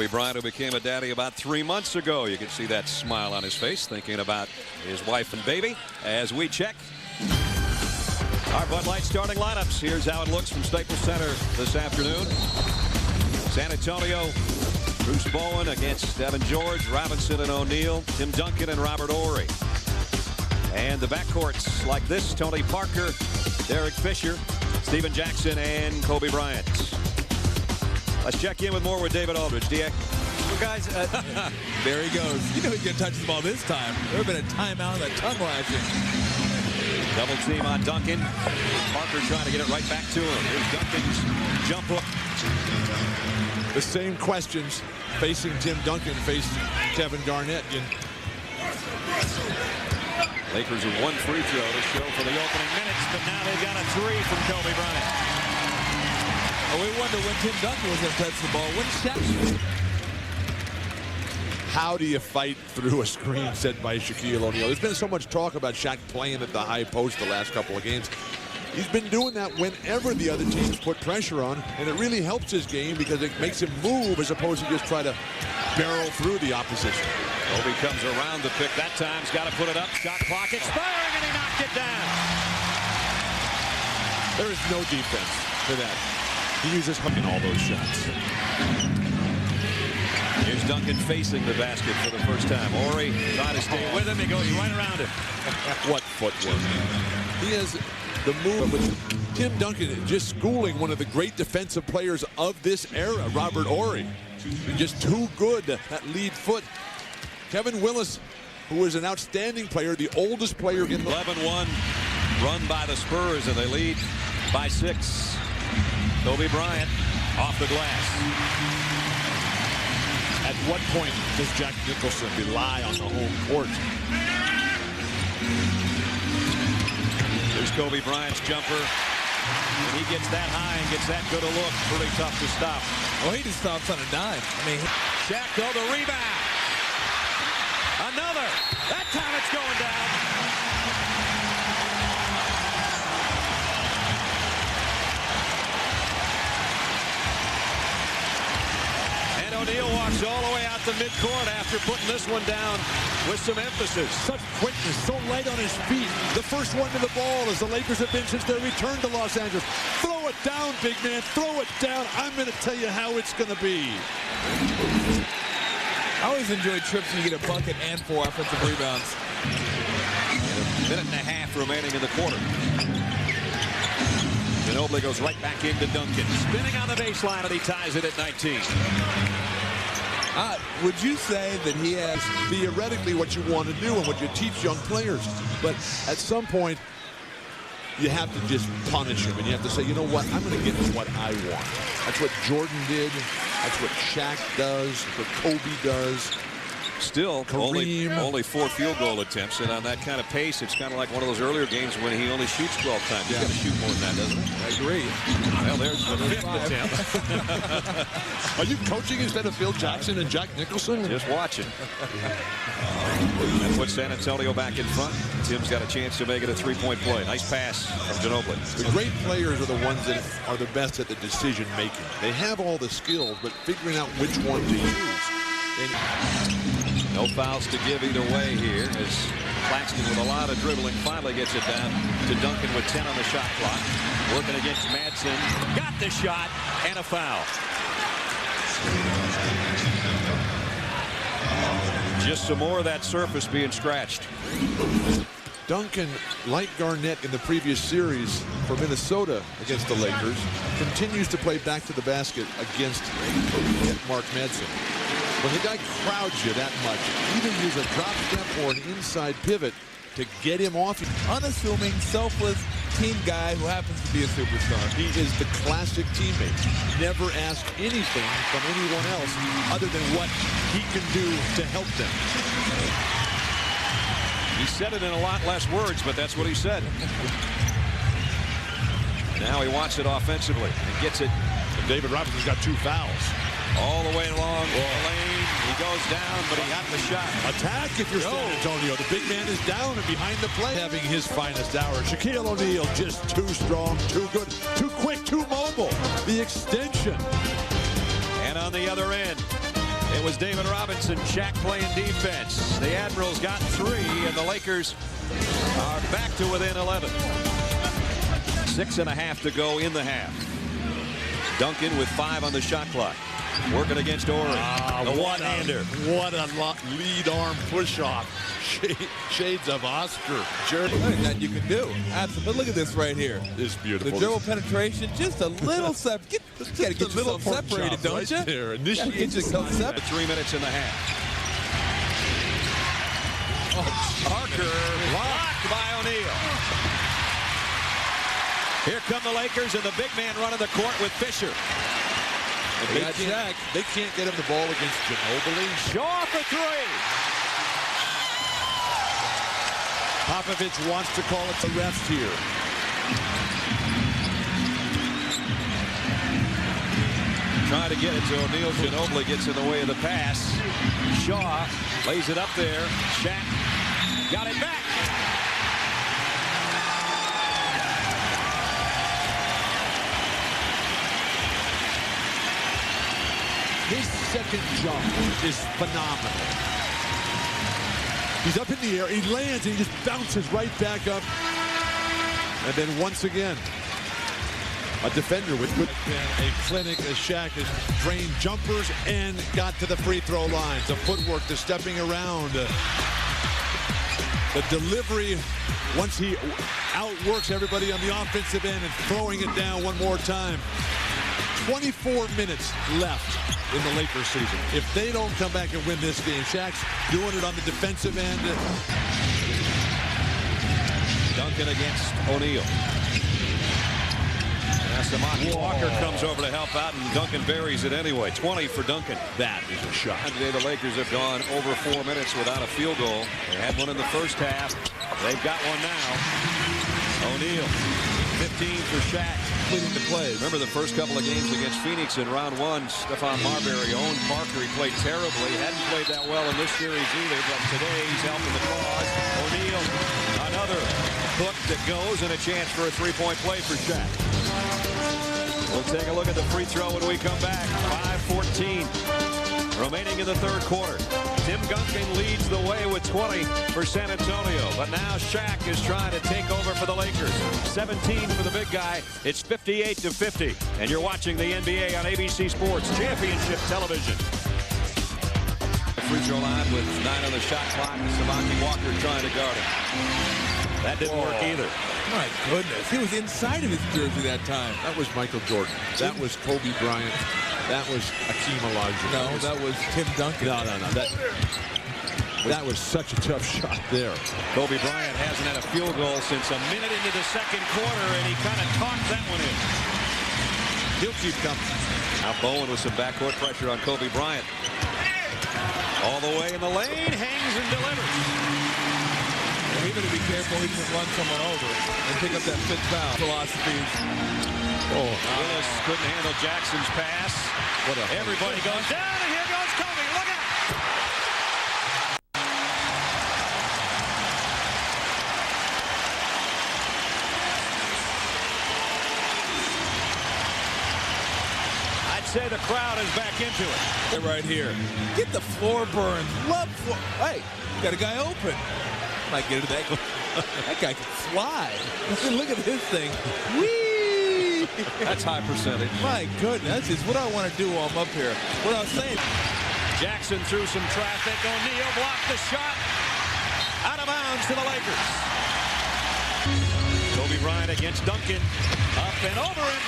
Bryant, who became a daddy about 3 months ago. You can see that smile on his face, thinking about his wife and baby as we check our Bud Light starting lineups. Here's how it looks from Staples Center this afternoon. San Antonio, Bruce Bowen against Evan George, Robinson and O'Neal, Tim Duncan and Robert Horry. And the backcourts like this: Tony Parker, Derek Fisher, Stephen Jackson, and Kobe Bryant. Let's check in with more with David Aldridge. Well, guys, there he goes. You know he's going to touch the ball this time. There would have been a timeout, a tongue lashing. Double team on Duncan. Parker trying to get it right back to him. Here's Duncan's jump hook. The same questions facing Tim Duncan faced Kevin Garnett. Lakers with one free throw to show for the opening minutes, but now they've got a three from Kobe Bryant. Oh, we wonder when Tim Duncan was going to touch the ball. When Shaq... How do you fight through a screen set by Shaquille O'Neal? There's been so much talk about Shaq playing at the high post the last couple of games. He's been doing that whenever the other teams put pressure on, and it really helps his game because it makes him move as opposed to just try to barrel through the opposition. Kobe comes around the pick that time. He's got to put it up. Shot clock expiring, and he knocked it down. There is no defense for that. He uses hooking all those shots. Here's Duncan facing the basket for the first time. Horry trying to stay with him. He goes right around him. What footwork. He has the move with Tim Duncan just schooling one of the great defensive players of this era, Robert Horry. Just too good, that lead foot. Kevin Willis, who is an outstanding player, the oldest player in the... 11-1 run by the Spurs, and they lead by 6. Kobe Bryant off the glass. At what point does Jack Nicholson rely on the home court? There's Kobe Bryant's jumper. When he gets that high and gets that good a look, pretty tough to stop. Well, he just stops on a dime. I mean, Shaq, though, the rebound. Another. That time it's going down. O'Neal walks all the way out to midcourt after putting this one down with some emphasis. Such quickness, so light on his feet. The first one to the ball as the Lakers have been since their return to Los Angeles. Throw it down, big man. Throw it down. I'm going to tell you how it's going to be. I always enjoy trips when you get a bucket and 4 offensive rebounds. A minute and a half remaining in the quarter. Ginobili goes right back into Duncan. Spinning on the baseline, and he ties it at 19. Would you say that he has theoretically what you want to do and what you teach young players? But at some point, you have to just punish him, and you have to say, you know what, I'm going to get what I want. That's what Jordan did. That's what Shaq does. That's what Kobe does. Still, only 4 field goal attempts, and on that kind of pace, it's kind of like one of those earlier games when he only shoots 12 times. He's got to shoot more than that, doesn't he? I agree. Well, there's the 5th attempt. Are you coaching instead of Phil Jackson and Jack Nicholson? Just watching. That puts San Antonio back in front. Tim's got a chance to make it a 3-point play. Nice pass from Ginobili. The great players are the ones that are the best at the decision making. They have all the skills, but figuring out which one to use. No fouls to give either way here as Claxton, with a lot of dribbling, finally gets it down to Duncan with 10 on the shot clock. Working against Madsen. Got the shot and a foul. Just some more of that surface being scratched. Duncan, like Garnett in the previous series for Minnesota against the Lakers, continues to play back to the basket against Mark Madsen. When the guy crowds you that much, either use a drop step or an inside pivot to get him off. Unassuming, selfless team guy who happens to be a superstar. He is the classic teammate. Never ask anything from anyone else other than what he can do to help them. He said it in a lot less words, but that's what he said. Now he wants it offensively and gets it. And David Robinson's got 2 fouls. All the way along the lane. He goes down, but he got the shot. Attack if you're San Antonio. The big man is down and behind the play. Having his finest hour. Shaquille O'Neal just too strong, too good, too quick, too mobile. The extension. And on the other end, was David Robinson. Shaq playing defense. The Admirals got 3, and the Lakers are back to within 11. 6.5 to go in the half. Duncan with 5 on the shot clock. Working against Ory. The one-hander. What a lead arm push-off. Shades of Oscar. That you can do. Absolutely. Look at this right here. It's beautiful. The dribble penetration, just a little separate. You got to get yourself separated, don't you? There. Get yourself separated. 3 minutes in the half. Parker blocked by O'Neal. Here come the Lakers and the big man running the court with Fisher. They can't get him the ball against Ginobili. Shaw for 3. Popovich wants to call it the refs here. Trying to get it to O'Neal. Ginobili gets in the way of the pass. Shaw lays it up there. Shaq got it back. His second jump is phenomenal. He's up in the air, he lands, and he just bounces right back up. And then once again, a defender with a clinic as Shaq has drained jumpers and got to the free throw lines. The footwork, the stepping around, the delivery. Once he outworks everybody on the offensive end and throwing it down one more time. 24 minutes left in the Lakers season. If they don't come back and win this game, Shaq's doing it on the defensive end. Duncan against O'Neal. Walker comes over to help out, and Duncan buries it anyway. 20 for Duncan. That is a shot. Today the Lakers have gone over 4 minutes without a field goal. They had one in the first half. They've got one now. O'Neal, 15 for Shaq. Completing the plays. Remember the first couple of games against Phoenix in round 1, Stephon Marbury owned Parker. He played terribly. Hadn't played that well in this series either, but today he's helping the cause. O'Neal, another hook that goes, and a chance for a three-point play for Shaq. We'll take a look at the free throw when we come back. 5:14 remaining in the third quarter. Tim Duncan leads the way with 20 for San Antonio. But now Shaq is trying to take over for the Lakers. 17 for the big guy. It's 58-50. And you're watching the NBA on ABC Sports Championship Television. Free throw line with 9 on the shot clock. Sabaki Walker trying to guard him. That didn't work either. My goodness. He was inside of his jersey that time. That was Michael Jordan. That was Kobe Bryant. That was Hakeem Olajuwon. No, that was Tim Duncan. No. That was such a tough shot there. Kobe Bryant hasn't had a field goal since a minute into the second quarter, and he kind of talked that one in. He'll keep coming. Now Bowen with some backcourt pressure on Kobe Bryant. All the way in the lane, hangs and delivers. He better be careful he doesn't run someone over and pick up that fifth foul. Philosophies. Willis couldn't handle Jackson's pass. Everybody goes down, and here goes Kobe. Look out! I'd say the crowd is back into it. Right here. Get the floor burn. Hey, you got a guy open. Might get it that. That guy can fly. Look at this thing. Whee! That's high percentage. My goodness, that's just what I want to do while I'm up here. What I was saying. Jackson through some traffic. O'Neal blocked the shot. Out of bounds to the Lakers. Kobe Bryant against Duncan. Up and over him.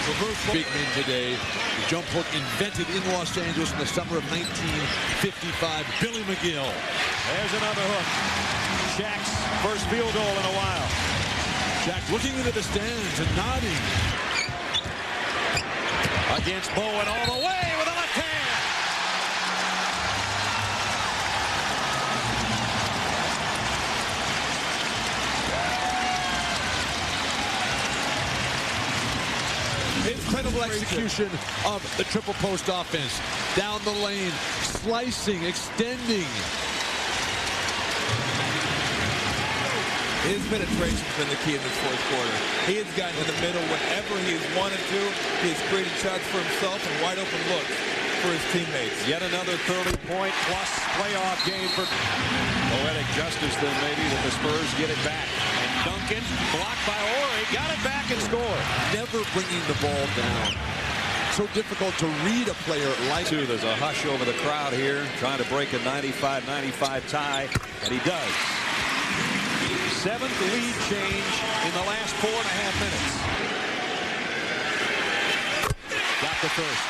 Reverse big men today. The jump hook invented in Los Angeles in the summer of 1955. Billy McGill. There's another hook. Shaq's first field goal in a while. Shaq looking into the stands and nodding. Against Bowen all the way with a left hand. Incredible execution of the triple post offense. Down the lane, slicing, extending. His penetration's been the key in this fourth quarter. He has gotten in the middle whenever he's wanted to. He has created shots for himself and wide open looks for his teammates. Yet another 30-point plus playoff game for poetic justice then maybe that the Spurs get it back. And Duncan blocked by Ori, got it back and scored. Never bringing the ball down. So difficult to read a player like. There's a hush over the crowd here, trying to break a 95-95 tie, and he does. 7th lead change in the last 4.5 minutes. Got the first.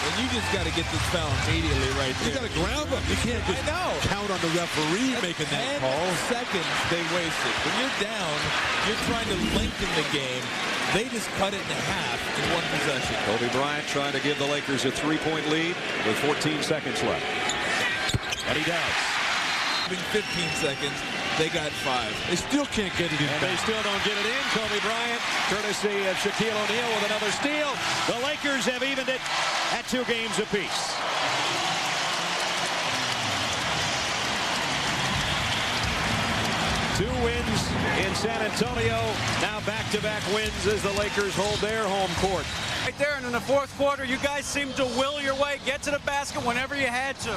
And you just got to get this foul immediately right there. You got to ground them. You can't just count on the referee making that call. 10 seconds they wasted. When you're down, you're trying to lengthen the game. They just cut it in half in one possession. Kobe Bryant trying to give the Lakers a 3-point lead with 14 seconds left. And he does. In 15 seconds, they got 5. They still can't get it in. And they still don't get it in. Kobe Bryant, courtesy of Shaquille O'Neal with another steal. The Lakers have evened it at 2 games apiece. Two wins in San Antonio. Now back-to-back wins as the Lakers hold their home court. Right there, and in the fourth quarter, you guys seemed to will your way, get to the basket whenever you had to.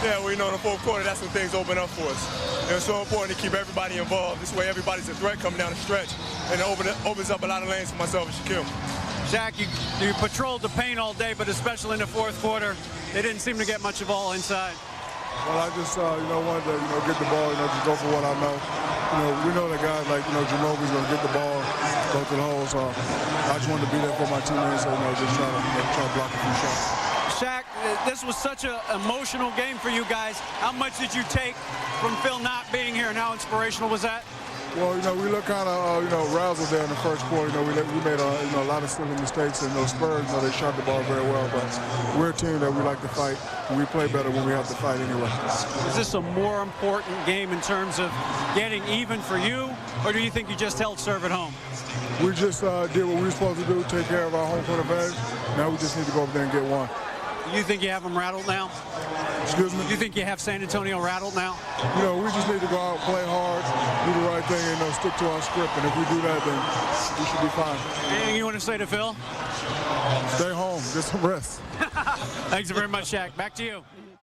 Yeah, well, you know, in the fourth quarter, that's when things open up for us. It's so important to keep everybody involved. This way, everybody's a threat coming down the stretch, and it opens up a lot of lanes for myself and Shaquille. Shaq, you patrolled the paint all day, but especially in the fourth quarter, they didn't seem to get much of all inside. Well, I just, wanted to, get the ball, just go for what I know. We know that guys like, Jamobi's going to get the ball, go to the hole, so I just wanted to be there for my teammates, so, just try to block a few shots. Shaq, this was such an emotional game for you guys. How much did you take from Phil not being here, and how inspirational was that? Well, we looked kind of, razzled there in the first quarter. We made a lot of silly mistakes, and those Spurs, they shot the ball very well. But we're a team that we like to fight, and we play better when we have to fight anyway. Is this a more important game in terms of getting even for you, or do you think you just held serve at home? We just did what we were supposed to do, take care of our home court advantage. Now we just need to go over there and get one. You think you have them rattled now? Excuse me? You think you have San Antonio rattled now? We just need to go out, play hard, do the right thing, and stick to our script. And if we do that, then we should be fine. Anything you want to say to Phil? Stay home, get some rest. Thanks very much, Shaq. Back to you.